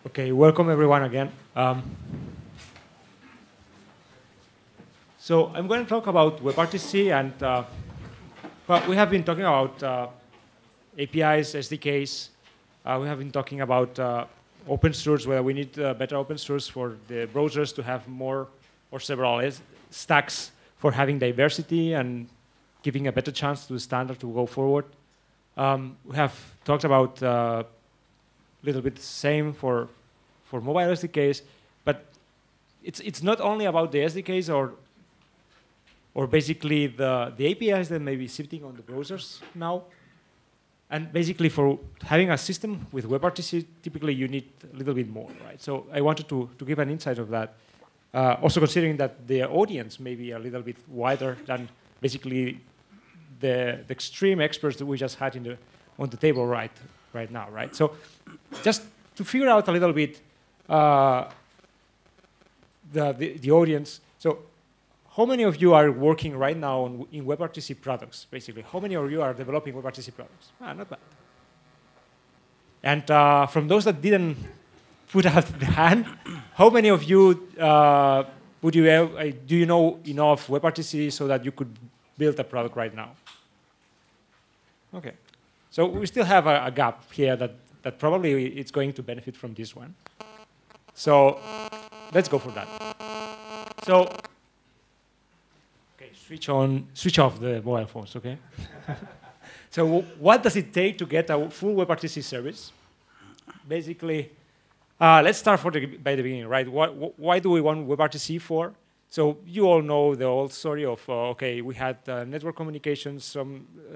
Okay, welcome everyone again. So I'm going to talk about WebRTC, and well, we have been talking about APIs, SDKs. We have been talking about open source, where we need better open source for the browsers to have more or several stacks for having diversity and giving a better chance to the standard to go forward. We have talked about a little bit the same for mobile SDKs, but it's not only about the SDKs or basically the APIs that may be sitting on the browsers now. And basically for having a system with WebRTC, typically you need a little bit more, right? So I wanted to give an insight of that. Also considering that the audience may be a little bit wider than basically the extreme experts that we just had on the table right now, right? So just to figure out a little bit the audience. So how many of you are working right now in WebRTC products, basically? How many of you are developing WebRTC products? Not bad. And from those that didn't put out the hand, how many of you do you know enough WebRTC so that you could build a product right now? Okay. So we still have a gap here that probably it's going to benefit from this one. So let's go for that. So, okay, switch off the mobile phones, okay? So what does it take to get a full WebRTC service? Basically, let's start by the beginning, right? Why do we want WebRTC for? So you all know the old story of, okay, we had network communications,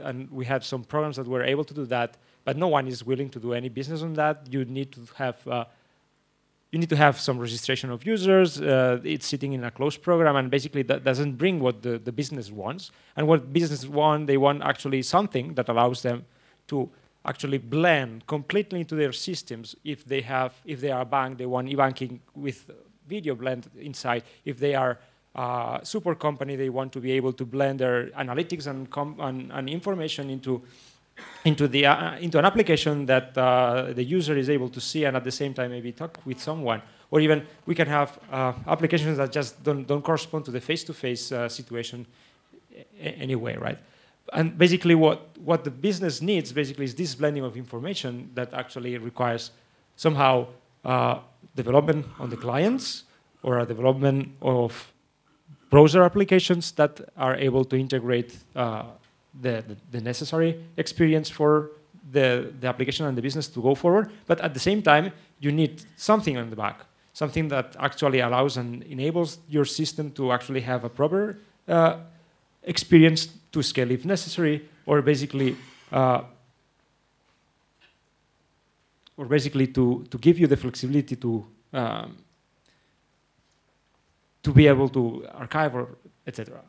and we had some programs that were able to do that, but no one is willing to do any business on that. You need to have some registration of users. It's sitting in a closed program, and basically that doesn't bring what the business wants. And what business want, they want actually something that allows them to actually blend completely into their systems. If they are a bank, they want e-banking with video blend inside. If they are a support company, they want to be able to blend their analytics and information into an application that the user is able to see and at the same time maybe talk with someone. Or even we can have applications that just don't correspond to the face-to-face situation anyway, right? And basically what the business needs basically is this blending of information that actually requires somehow development on the clients or a development of browser applications that are able to integrate the necessary experience for the application and the business to go forward. But at the same time, you need something on the back, something that actually allows and enables your system to actually have a proper experience to scale if necessary, or basically to give you the flexibility to be able to archive or etc.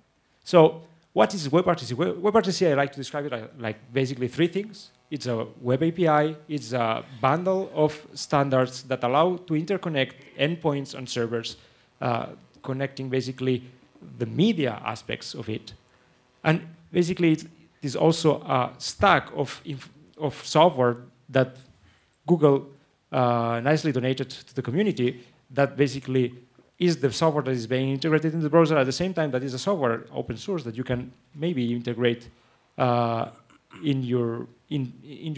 So what is WebRTC? WebRTC, I like to describe it like basically three things. It's a web API. It's a bundle of standards that allow to interconnect endpoints and servers, connecting basically the media aspects of it. And basically, it is also a stack of software that Google nicely donated to the community that basically is the software that is being integrated in the browser at the same time that is a software open source that you can maybe integrate in your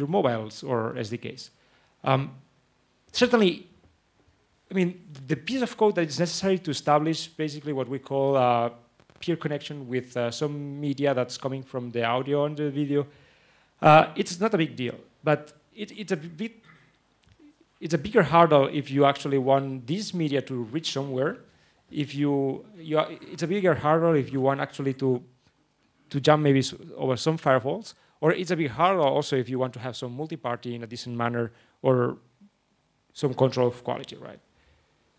mobiles or SDKs. Certainly, I mean, the piece of code that is necessary to establish basically what we call peer connection with some media that's coming from the audio and the video, it's not a big deal, but it's a bigger hurdle if you actually want this media to reach somewhere. It's a bigger hurdle if you want actually to jump maybe over some firewalls, or it's a big hurdle also if you want to have some multi-party in a decent manner or some control of quality, right?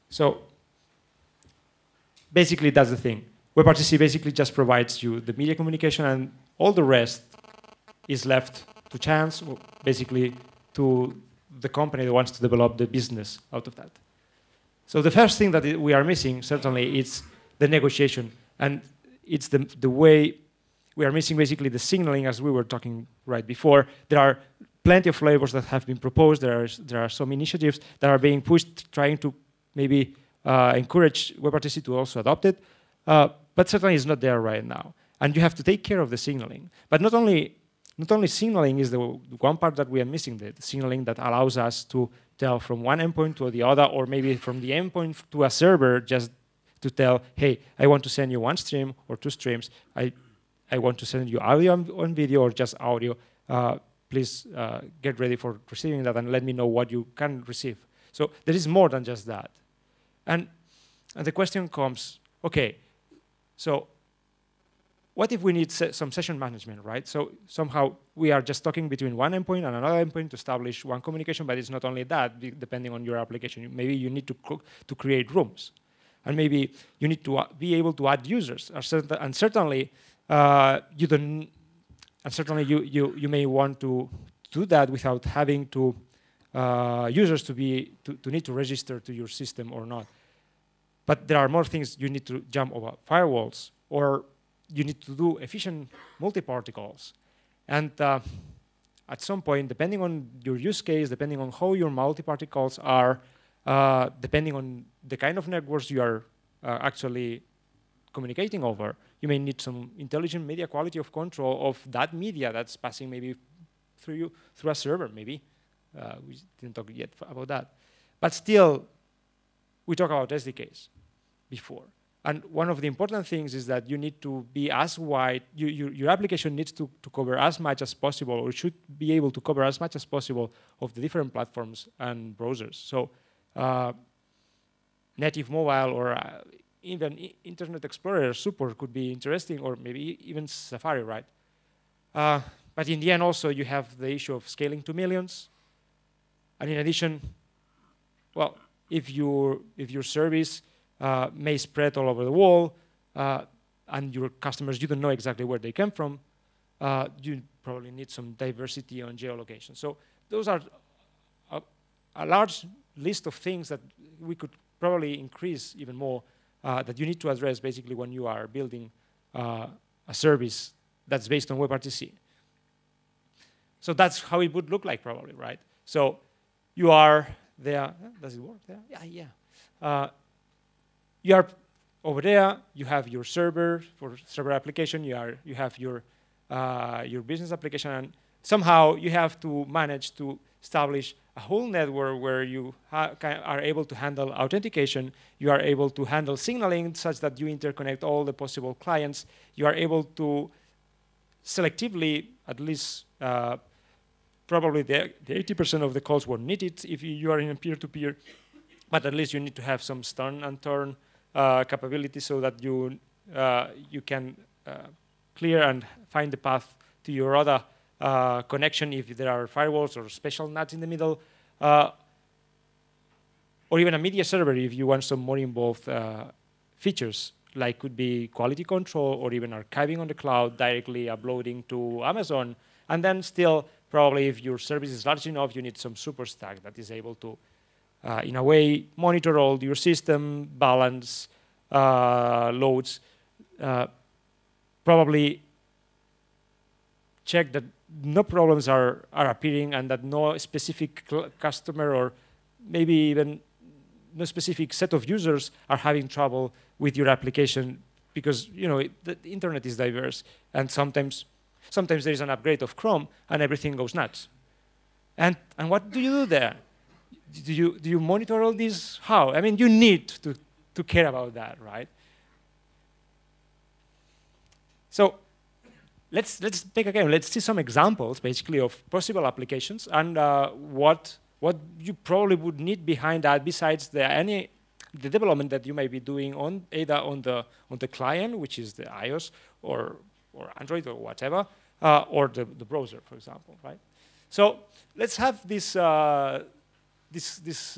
So basically that's the thing. WebRTC basically just provides you the media communication, and all the rest is left to chance, or basically to the company that wants to develop the business out of that. So the first thing that we are missing, certainly, is the negotiation. And it's the way we are missing basically the signaling, as we were talking right before. There are plenty of flavors that have been proposed. There are some initiatives that are being pushed, trying to maybe encourage WebRTC to also adopt it. But certainly it's not there right now. And you have to take care of the signaling. But not only signaling is the one part that we are missing, the signaling that allows us to tell from one endpoint to the other, or maybe from the endpoint to a server, just to tell, hey, I want to send you one stream or two streams. I want to send you audio on video or just audio. Please get ready for receiving that and let me know what you can receive. So there is more than just that. And the question comes, okay, so what if we need some session management, right? So somehow we are just talking between one endpoint and another endpoint to establish one communication, but it's not only that, depending on your application. Maybe you need to create rooms. And maybe you need to be able to add users. And certainly, you may want to do that without having to users to need to register to your system or not. But there are more things. You need to jump over firewalls, or you need to do efficient multi-party calls. And at some point, depending on your use case, depending on how your multi-party calls are, depending on the kind of networks you are actually communicating over, you may need some intelligent media quality of control of that media that's passing maybe through a server, maybe. We didn't talk yet about that. But still, we talk about SDKs before. And one of the important things is that you need to be as wide, your application needs to cover as much as possible, or should be able to cover as much as possible of the different platforms and browsers. So native mobile or even Internet Explorer support could be interesting, or maybe even Safari, right? But in the end also you have the issue of scaling to millions. And in addition, well, if your service may spread all over the world, and your customers, you don't know exactly where they come from, you probably need some diversity on geolocation. So those are a large list of things that we could probably increase even more, that you need to address basically when you are building a service that's based on WebRTC. So that's how it would look like probably, right? So you are there. Does it work there? Yeah. You are over there. You have your server for server application. You have your business application, and somehow you have to manage to establish a whole network where you are able to handle authentication. You are able to handle signaling such that you interconnect all the possible clients. You are able to selectively, at least probably the 80% of the calls were needed if you are in a peer-to-peer, but at least you need to have some stun and turn capability so that you can clear and find the path to your other connection if there are firewalls or special NATs in the middle, or even a media server if you want some more involved features, like could be quality control or even archiving on the cloud, directly uploading to Amazon. And then still, probably if your service is large enough, you need some super stack that is able to, in a way, monitor all your system, balance loads, probably check that no problems are appearing and that no specific customer or maybe even no specific set of users are having trouble with your application, because the internet is diverse, and sometimes there is an upgrade of Chrome and everything goes nuts. And what do you do there? Do you monitor all this? How? I mean, you need to care about that, right? So let's see some examples basically of possible applications and what you probably would need behind that, besides the development that you might be doing on either on the client, which is the iOS or Android or whatever, or the browser, for example, right? So let's have this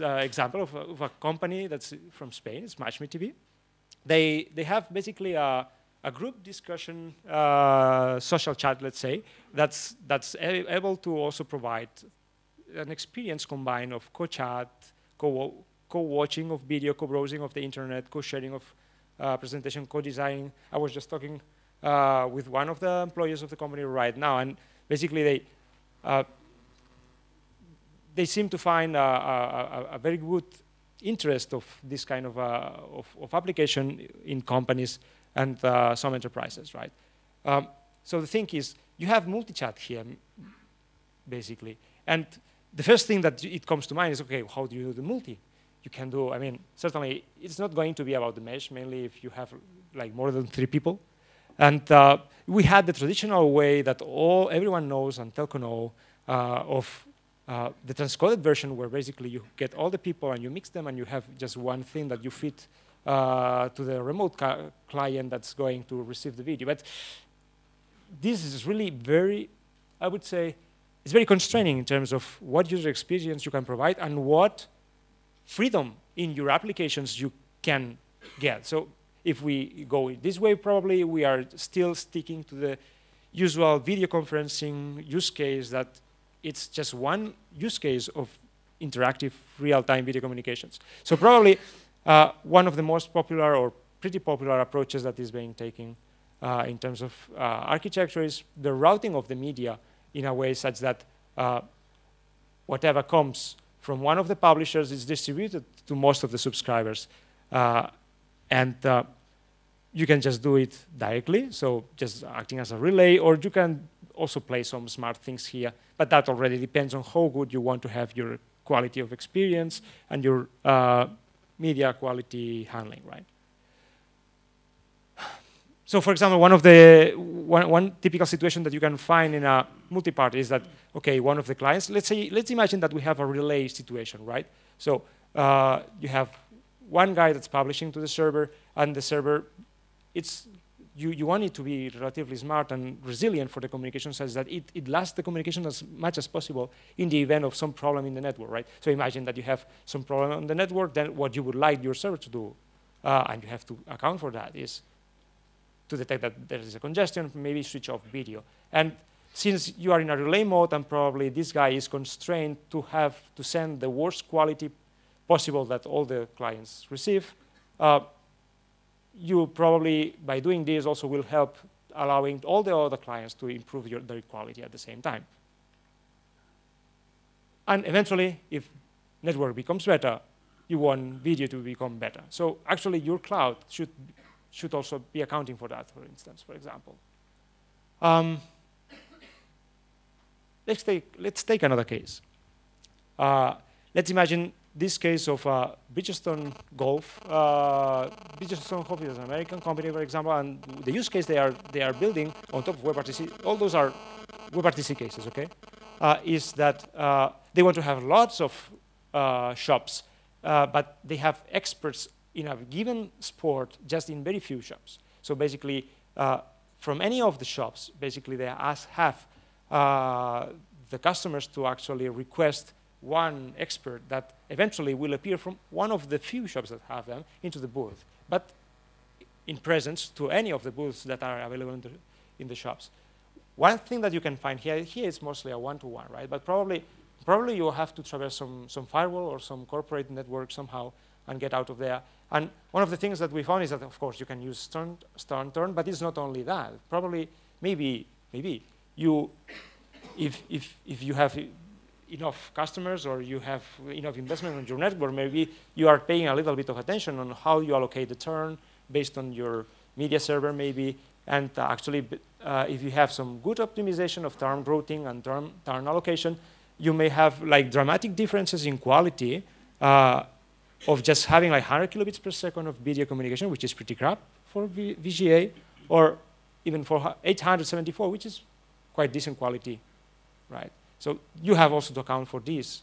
example of a company that's from Spain. It's Match Me TV. They have basically a group discussion social chat, let's say, that's able to also provide an experience combined of co-chat, co-watching of video, co-browsing of the internet, co-sharing of presentation, co-designing. I was just talking with one of the employees of the company right now, and basically they seem to find a very good interest of this kind of application in companies and some enterprises, right? So the thing is, you have multi-chat here, basically. And the first thing that it comes to mind is, okay, how do you do the multi? You can do, I mean, certainly it's not going to be about the mesh, mainly if you have like more than 3 people. And we had the traditional way that everyone knows and telco know of the transcoded version, where basically you get all the people and you mix them and you have just one thing that you fit to the remote client that's going to receive the video. But this is really very, I would say, it's very constraining in terms of what user experience you can provide and what freedom in your applications you can get. So if we go this way, probably we are still sticking to the usual video conferencing use case that it's just one use case of interactive real-time video communications. So probably one of the most popular or pretty popular approaches that is being taken in terms of architecture is the routing of the media in a way such that whatever comes from one of the publishers is distributed to most of the subscribers. And you can just do it directly, so just acting as a relay, or you can also play some smart things here, but that already depends on how good you want to have your quality of experience and your media quality handling, right? So for example, one typical situation that you can find in a multi-part is that, okay, one of the clients, let's imagine that we have a relay situation, right? So you have one guy that's publishing to the server, and the server, you want it to be relatively smart and resilient for the communication such that it lasts the communication as much as possible in the event of some problem in the network, right? So imagine that you have some problem on the network, then what you would like your server to do, and you have to account for that, is to detect that there is a congestion, maybe switch off video. And since you are in a relay mode, and probably this guy is constrained to have to send the worst quality possible that all the clients receive, you probably, by doing this, also will help allowing all the other clients to improve their quality at the same time. And eventually, if network becomes better, you want video to become better. So actually, your cloud should also be accounting for that, for instance, for example. Let's take another case. Let's imagine this case of Bridgestone Golf. Bridgestone Golf is an American company, for example, and the use case they are building on top of WebRTC, all those are WebRTC cases, okay? Is that they want to have lots of shops, but they have experts in a given sport just in very few shops. So basically, from any of the shops, basically they have the customers to actually request one expert that eventually will appear from one of the few shops that have them into the booth, but in presence to any of the booths that are available in the shops. One thing that you can find here is mostly a one-to-one, right? But probably you will have to traverse some firewall or some corporate network somehow and get out of there. And one of the things that we found is that, of course, you can use turn, but it's not only that. Probably, maybe you, if you have enough customers or you have enough investment on your network, maybe you are paying a little bit of attention on how you allocate the turn based on your media server, maybe. And actually, if you have some good optimization of turn routing and turn allocation, you may have like dramatic differences in quality of just having like 100 kilobits per second of video communication, which is pretty crap for VGA, or even for 874, which is quite decent quality, right? So you have also to account for this.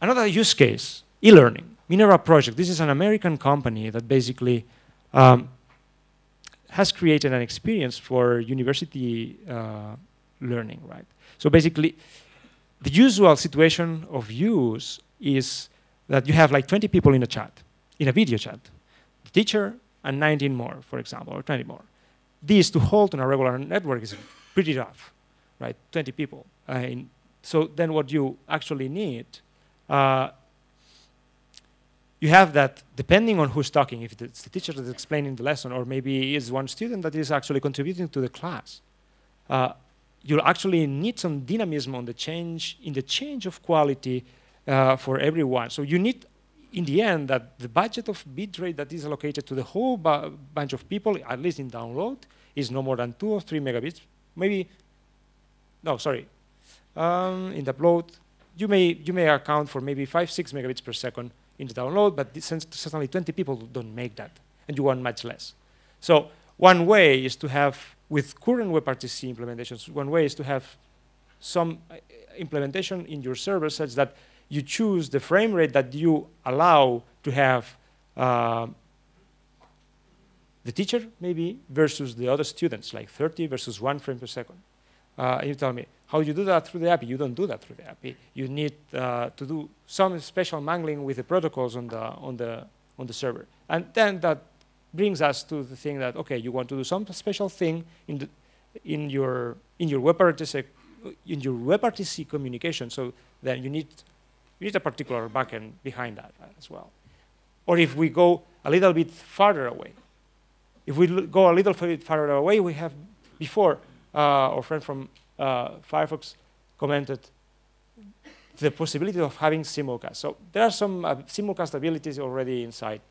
Another use case, e-learning, Minerva Project. This is an American company that basically has created an experience for university learning, right? So basically, the usual situation of use is that you have like 20 people in a chat, in a video chat, the teacher and 19 more, for example, or 20 more. This to hold on a regular network is pretty rough, right? 20 people. So then what you actually need, you have that depending on who's talking, if it's the teacher that's explaining the lesson, or maybe it's one student that is actually contributing to the class, you'll actually need some dynamism on the change, in the change of quality for everyone. So you need, in the end, that the budget of bitrate that is allocated to the whole bunch of people, at least in download, is no more than 2 or 3 megabits. Maybe, no, sorry. In the upload, you may account for maybe 5, 6 megabits per second in the download, but certainly 20 people don't make that, and you want much less. So one way is to have, with current WebRTC implementations, one way is to have some implementation in your server such that you choose the frame rate that you allow to have the teacher, maybe, versus the other students, like 30 versus 1 frame per second. You tell me, how do you do that through the API? You don't do that through the API. You need to do some special mangling with the protocols on the server. And then that brings us to the thing that, okay, you want to do some special thing in your WebRTC communication, so then you need a particular backend behind that as well. Or if we go a little bit farther away, we have before, our friend from Firefox commented the possibility of having simulcast. So there are some simulcast abilities already inside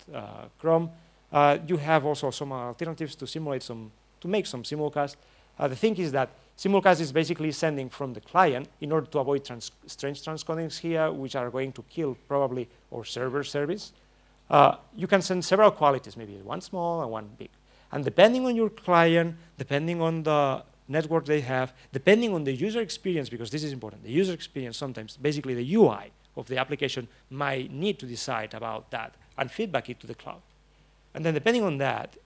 Chrome. You have also some alternatives to make some simulcast. The thing is that simulcast is basically sending from the client in order to avoid strange transcodings here, which are going to kill probably our server service. You can send several qualities, maybe one small and one big. And depending on your client, depending on the network they have, depending on the user experience, because this is important, the user experience sometimes, basically the UI of the application might need to decide about that and feedback it to the cloud. And then depending on that,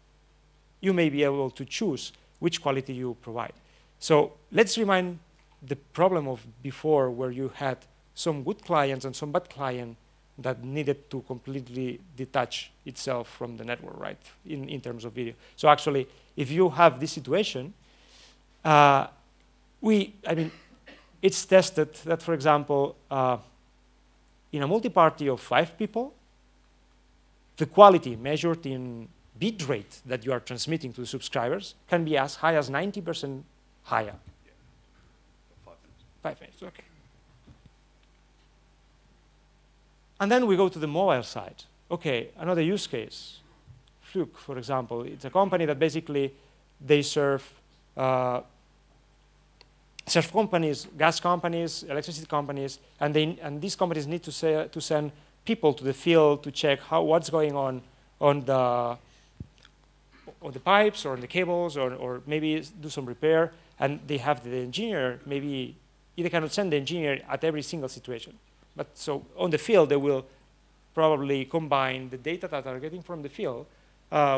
you may be able to choose which quality you provide. So let's remind the problem of before, where you had some good clients and some bad clients that needed to completely detach itself from the network, right, in terms of video. So actually, if you have this situation, I mean, it's tested that, for example, in a multi-party of 5 people, the quality measured in bit rate that you are transmitting to the subscribers can be as high as 90% higher. Yeah. 5 minutes. 5 minutes, okay. And then we go to the mobile side. Okay, another use case. Fluke, for example, it's a company that basically they serve companies, gas companies, electricity companies, and these companies need to send people to the field to check what's going on the pipes or on the cables, or maybe do some repair, and they have the engineer, maybe they cannot send the engineer at every single situation. But so on the field, they will probably combine the data that are getting from the field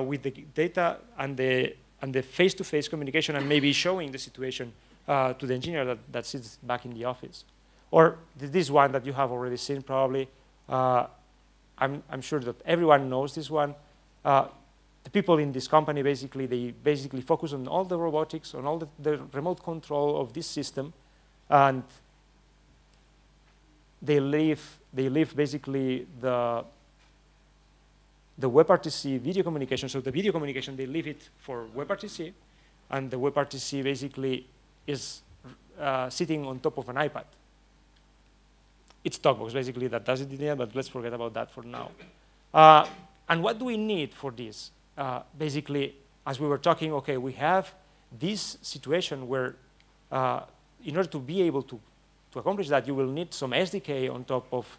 with the data and the face-to-face communication, and maybe showing the situation to the engineer that sits back in the office. Or this one that you have already seen probably. I'm sure that everyone knows this one. The people in this company, they focus on all the robotics, on all the remote control of this system, and they leave basically the WebRTC video communication. So the video communication, they leave it for WebRTC, and the WebRTC basically is sitting on top of an iPad. It's Tokbox basically that does it in there, but let's forget about that for now. And what do we need for this? Basically, as we were talking, okay, we have this situation where in order to be able to accomplish that, you will need some SDK on top of,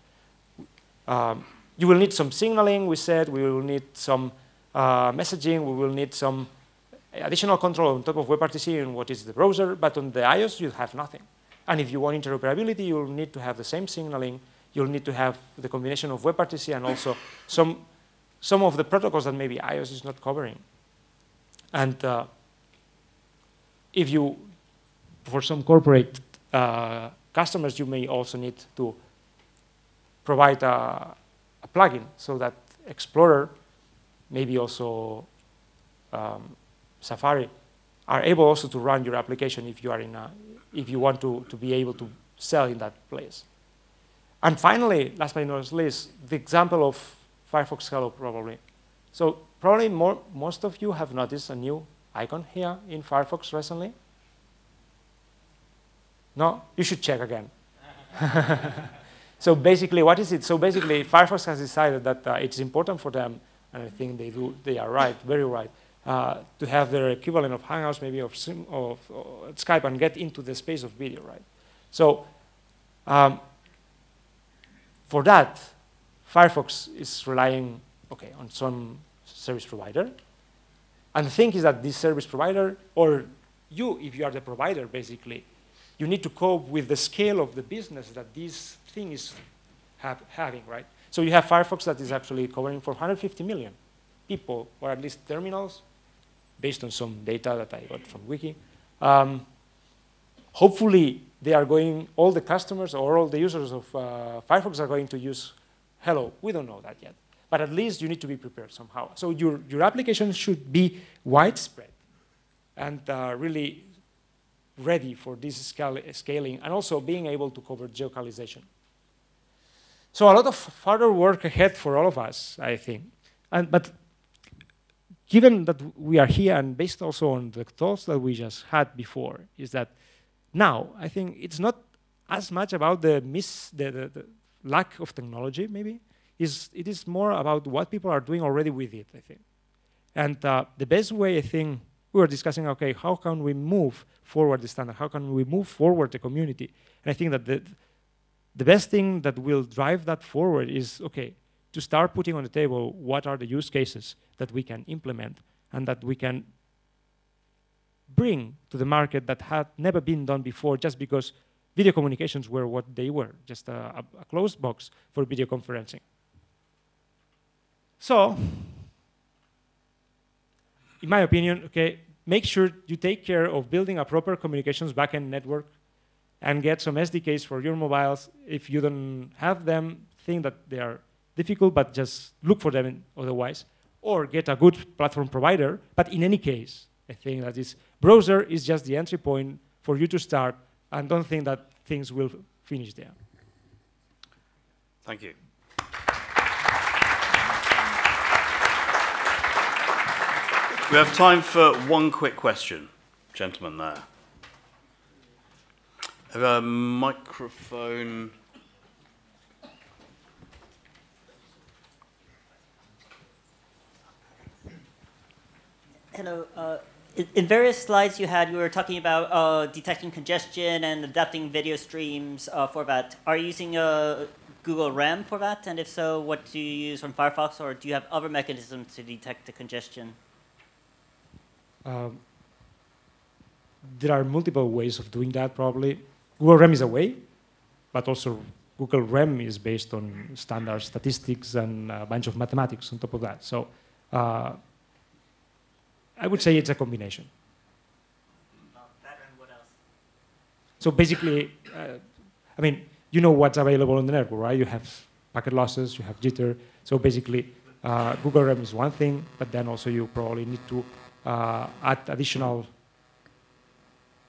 you will need some signaling, we said, we will need some messaging, we will need some additional control on top of WebRTC and what is the browser, but on the iOS, you have nothing. And if you want interoperability, you'll need to have the same signaling, you'll need to have the combination of WebRTC and also some of the protocols that maybe iOS is not covering. And if you, for some corporate customers, you may also need to provide a plugin so that Explorer, maybe also Safari, are able also to run your application if you are if you want to be able to sell in that place. And finally, last but not least, the example of Firefox Hello probably. So probably most of you have noticed a new icon here in Firefox recently. No? You should check again. So basically, what is it? So basically, Firefox has decided that it's important for them, and I think they are right, very right, to have their equivalent of Hangouts, maybe of Skype, and get into the space of video, right? So for that, Firefox is relying, on some service provider. And the thing is that this service provider, or you, if you are the provider, basically, you need to cope with the scale of the business that this thing is having, right? So you have Firefox that is actually covering 450 million people, or at least terminals, based on some data that I got from Wiki. Hopefully, they are going, all the customers or all the users of Firefox are going to use Hello. We don't know that yet. But at least you need to be prepared somehow. So your application should be widespread and really ready for this scaling, and also being able to cover geocalization. So a lot of further work ahead for all of us, I think. But given that we are here, and based also on the thoughts that we just had before, is that now I think it's not as much about the lack of technology, maybe. It is more about what people are doing already with it, I think. And the best way, I think, we were discussing, okay, how can we move forward the standard? How can we move forward the community? And I think that the best thing that will drive that forward is, okay, to start putting on the table what are the use cases that we can implement and that we can bring to the market that had never been done before, just because video communications were what they were, just a closed box for video conferencing. So, in my opinion, okay, make sure you take care of building a proper communications backend network and get some SDKs for your mobiles. If you don't have them, think that they are difficult, but just look for them otherwise. Or get a good platform provider. But in any case, I think that this browser is just the entry point for you to start, and don't think that things will finish there. Thank you. We have time for one quick question. Gentleman there. I have a microphone. Hello. In various slides you were talking about detecting congestion and adapting video streams for that. Are you using Google RAM for that? And if so, what do you use from Firefox, or do you have other mechanisms to detect the congestion? There are multiple ways of doing that, probably. Google RAM is a way, but also Google RAM is based on standard statistics and a bunch of mathematics on top of that. So I would say it's a combination. That and what else? So basically, I mean, you know what's available on the network, right? You have packet losses, you have jitter. So basically, Google RAM is one thing, but then also you probably need to add additional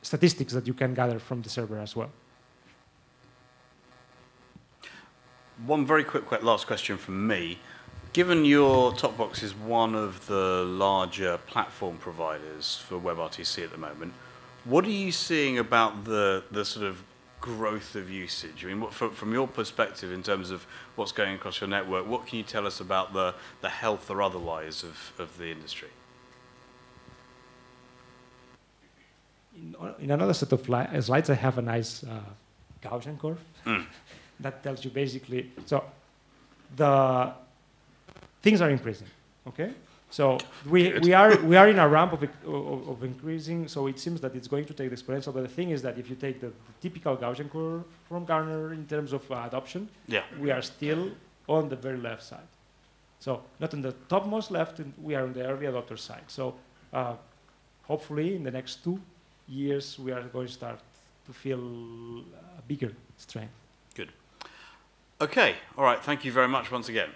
statistics that you can gather from the server as well. One very quick last question from me. Given your Tokbox is one of the larger platform providers for WebRTC at the moment, what are you seeing about the sort of growth of usage? I mean, from your perspective, in terms of what's going across your network, what can you tell us about the health or otherwise of the industry? In another set of slides, I have a nice Gaussian curve that tells you basically, so the things are increasing, okay? So we are in a ramp of increasing, so it seems that it's going to take the exponential, but the thing is that if you take the typical Gaussian curve from Gartner in terms of adoption, we are still on the very left side. So not on the topmost left, we are on the early adopter side. So hopefully in the next 2 years, we are going to start to feel a bigger strength. Good. Okay, all right, thank you very much once again.